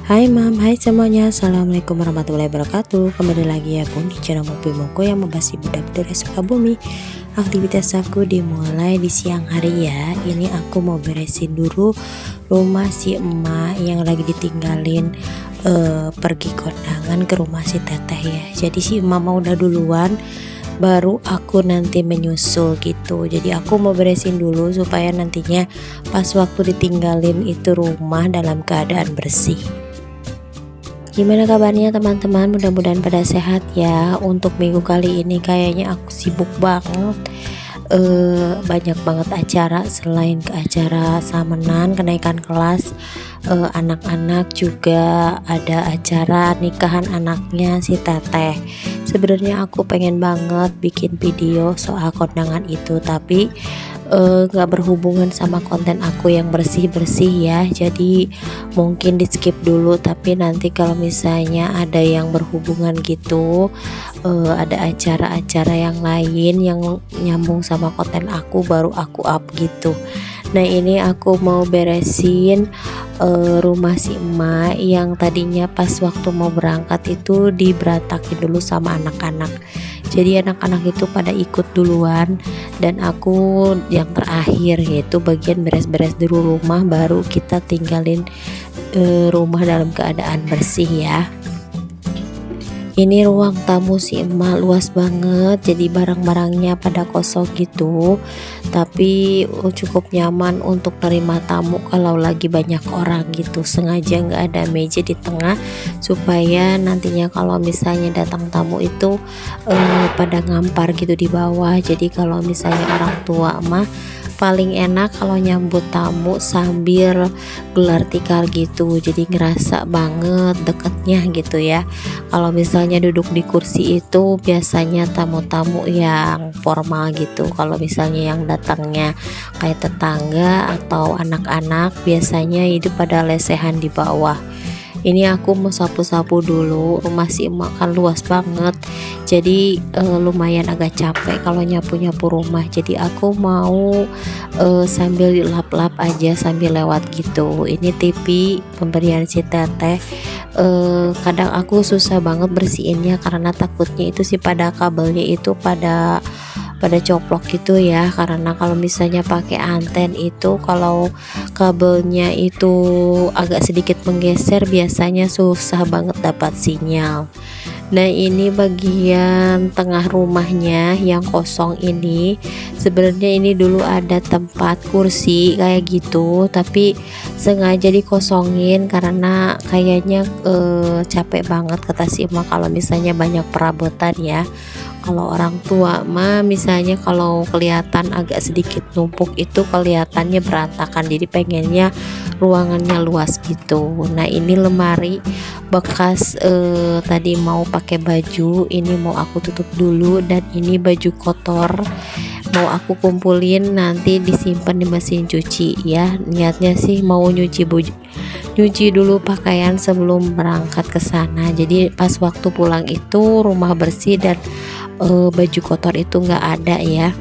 Hai mam, hai semuanya. Assalamualaikum warahmatullahi wabarakatuh. Kembali lagi ya pun di channel Mopi Moko yang membahas budak dari Sukabumi. Aktivitas aku dimulai di siang hari ya. Ini aku mau beresin dulu rumah si emak yang lagi ditinggalin pergi kondangan ke rumah si teteh ya. Jadi si emak mau udah duluan, baru aku nanti menyusul gitu. Jadi aku mau beresin dulu supaya nantinya pas waktu ditinggalin itu rumah dalam keadaan bersih. Gimana kabarnya teman-teman? Mudah-mudahan pada sehat ya. Untuk minggu kali ini kayaknya aku sibuk banget. Banyak banget acara, selain ke acara samenan kenaikan kelas anak-anak, juga ada acara nikahan anaknya si teteh. Sebenarnya aku pengen banget bikin video soal kondangan itu, tapi nggak berhubungan sama konten aku yang bersih-bersih ya, jadi mungkin di skip dulu. Tapi nanti kalau misalnya ada yang berhubungan gitu, ada acara-acara yang lain yang nyambung sama konten aku, baru aku up gitu. Nah ini aku mau beresin rumah si emak yang tadinya pas waktu mau berangkat itu diberantakin dulu sama anak-anak. Jadi anak-anak itu pada ikut duluan dan aku yang terakhir, yaitu bagian beres-beres dulu rumah, baru kita tinggalin rumah dalam keadaan bersih ya. Ini ruang tamu si emak luas banget, jadi barang-barangnya pada kosong gitu, tapi cukup nyaman untuk nerima tamu kalau lagi banyak orang gitu. Sengaja nggak ada meja di tengah supaya nantinya kalau misalnya datang tamu itu pada ngampar gitu di bawah. Jadi kalau misalnya orang tua mah paling enak kalau nyambut tamu sambil gelar tikar gitu, jadi ngerasa banget deketnya gitu ya. Kalau misalnya duduk di kursi itu biasanya tamu-tamu yang formal gitu. Kalau misalnya yang datangnya kayak tetangga atau anak-anak, biasanya itu pada lesehan di bawah. Ini aku mau sapu-sapu dulu, rumah si emak kan luas banget, jadi lumayan agak capek kalau nyapu-nyapu rumah. Jadi aku mau sambil lap-lap aja sambil lewat gitu. Ini TV pemberian si teteh. Kadang aku susah banget bersihinnya karena takutnya itu sih pada kabelnya itu pada coplok gitu ya, karena kalau misalnya pakai anten itu kalau kabelnya itu agak sedikit menggeser biasanya susah banget dapat sinyal. Nah ini bagian tengah rumahnya yang kosong ini, sebenarnya ini dulu ada tempat kursi kayak gitu, tapi sengaja dikosongin karena kayaknya capek banget kata si emak kalau misalnya banyak perabotan ya. Kalau orang tua mah misalnya kalau kelihatan agak sedikit numpuk itu kelihatannya berantakan, jadi pengennya ruangannya luas gitu. Nah ini lemari bekas tadi mau pakai baju, ini mau aku tutup dulu, dan ini baju kotor mau aku kumpulin nanti disimpan di mesin cuci ya. Niatnya sih mau nyuci dulu pakaian sebelum berangkat ke sana, jadi pas waktu pulang itu rumah bersih dan baju kotor itu nggak ada ya.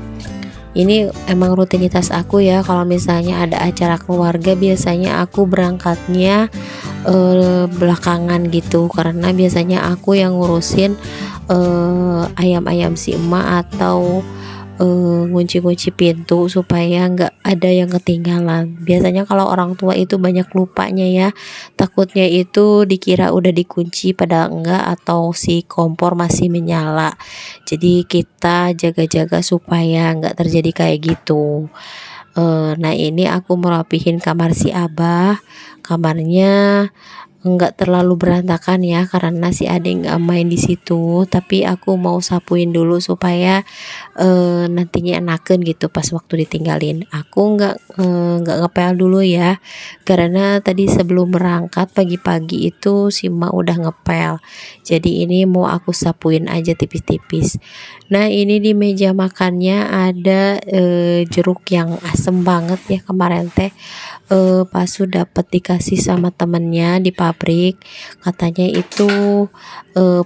Ini emang rutinitas aku ya, kalau misalnya ada acara keluarga biasanya aku berangkatnya belakangan gitu, karena biasanya aku yang ngurusin ayam-ayam si emak atau ngunci-ngunci pintu supaya nggak ada yang ketinggalan. Biasanya kalau orang tua itu banyak lupanya ya, takutnya itu dikira udah dikunci padahal enggak, atau si kompor masih menyala. Jadi kita jaga-jaga supaya nggak terjadi kayak gitu. Nah ini aku merapihin kamar si abah. Kamarnya enggak terlalu berantakan ya karena si adik nggak main di situ, tapi aku mau sapuin dulu supaya nantinya enakan gitu pas waktu ditinggalin. Aku nggak ngepel dulu ya, karena tadi sebelum berangkat pagi-pagi itu si emak udah ngepel, jadi ini mau aku sapuin aja tipis-tipis. Nah ini di meja makannya ada jeruk yang asem banget ya, kemarin teh Pasu dapat dikasih sama temennya di pabrik. Katanya itu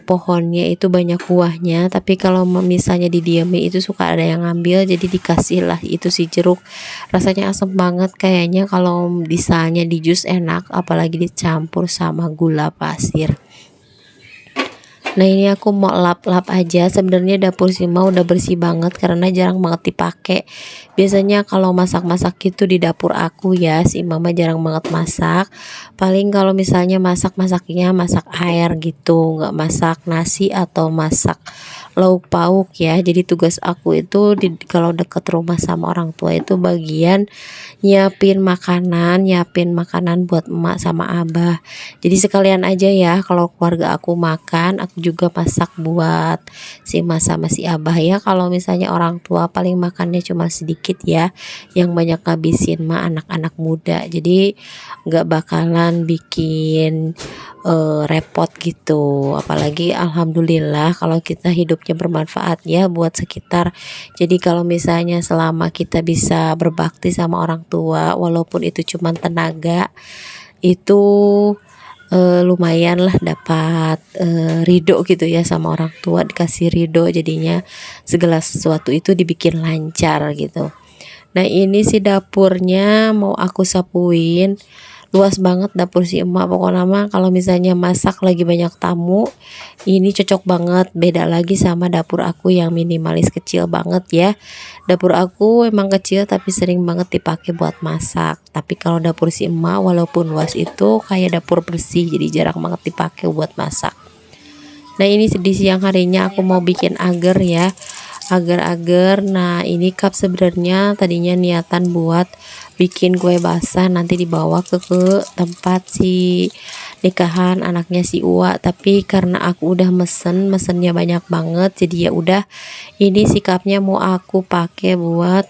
pohonnya itu banyak buahnya, tapi kalau misalnya didiamin itu suka ada yang ngambil, jadi dikasih lah itu si jeruk. Rasanya asam banget kayaknya, kalau misalnya di jus enak, apalagi dicampur sama gula pasir. Nah, ini aku mau lap-lap aja. Sebenarnya dapur Sima udah bersih banget karena jarang banget dipakai. Biasanya kalau masak-masak gitu di dapur aku ya, si mama jarang banget masak. Paling kalau misalnya masak-masaknya masak air gitu, nggak masak nasi atau masak lauk pauk ya. Jadi tugas aku itu kalau deket rumah sama orang tua itu bagian nyiapin makanan buat emak sama abah. Jadi sekalian aja ya, kalau keluarga aku makan, aku juga masak buat si emak sama si abah ya. Kalau misalnya orang tua paling makannya cuma sedikit ya, yang banyak ngabisin mah anak-anak muda. Jadi nggak bakalan bikin repot gitu. Apalagi alhamdulillah kalau kita hidupnya bermanfaat ya buat sekitar. Jadi kalau misalnya selama kita bisa berbakti sama orang tua, walaupun itu cuma tenaga, itu lumayan lah dapat ridho gitu ya sama orang tua, dikasih ridho, jadinya segala sesuatu itu dibikin lancar gitu. Nah, ini sih dapurnya mau aku sapuin. Luas banget dapur si emak, pokoknya mah kalau misalnya masak lagi banyak tamu, ini cocok banget. Beda lagi sama dapur aku yang minimalis kecil banget ya. Dapur aku emang kecil tapi sering banget dipakai buat masak. Tapi kalau dapur si emak walaupun luas itu kayak dapur bersih, jadi jarang banget dipakai buat masak. Nah, ini di siang harinya aku mau bikin agar ya, agar-agar. Nah, ini cup sebenarnya tadinya niatan buat bikin kue basah nanti dibawa ke tempat si nikahan anaknya si Uwa, tapi karena aku udah mesennya banyak banget, jadi ya udah, ini si cupnya mau aku pakai buat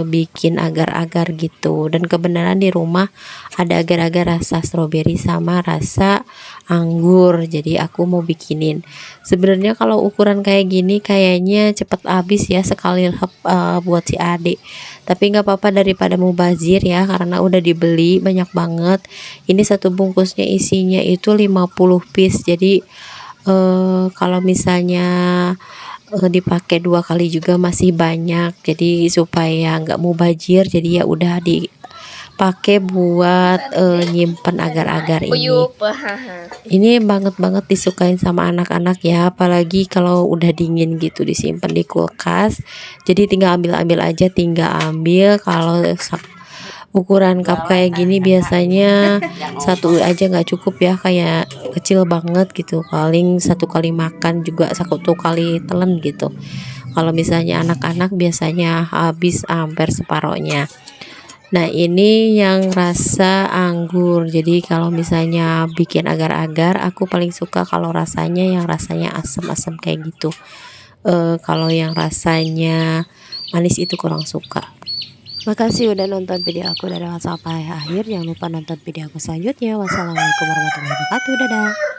bikin agar-agar gitu. Dan kebenaran di rumah ada agar-agar rasa stroberi sama rasa anggur, jadi aku mau bikinin. Sebenarnya kalau ukuran kayak gini kayaknya cepet habis ya sekali buat si adik, tapi nggak apa-apa daripada mubazir ya, karena udah dibeli banyak banget. Ini satu bungkusnya isinya itu 50 piece, jadi kalau misalnya dipakai 2 kali juga masih banyak, jadi supaya nggak mubazir, jadi ya udah dipakai buat nyimpen agar-agar ini banget disukain sama anak-anak ya, apalagi kalau udah dingin gitu disimpan di kulkas. Jadi tinggal ambil aja, tinggal ambil. Kalau ukuran cup kayak gini biasanya satu aja nggak cukup ya, kayak kecil banget gitu. Paling 1 kali makan juga 1 kali telan gitu. Kalau misalnya anak-anak biasanya habis hampir separohnya. Nah, ini yang rasa anggur. Jadi kalau misalnya bikin agar-agar, aku paling suka kalau rasanya yang rasanya asam-asam kayak gitu. Kalau yang rasanya manis itu kurang suka. Makasih udah nonton video aku dari awal sampai akhir. Jangan lupa nonton video aku selanjutnya. Wassalamualaikum warahmatullahi wabarakatuh. Dadah.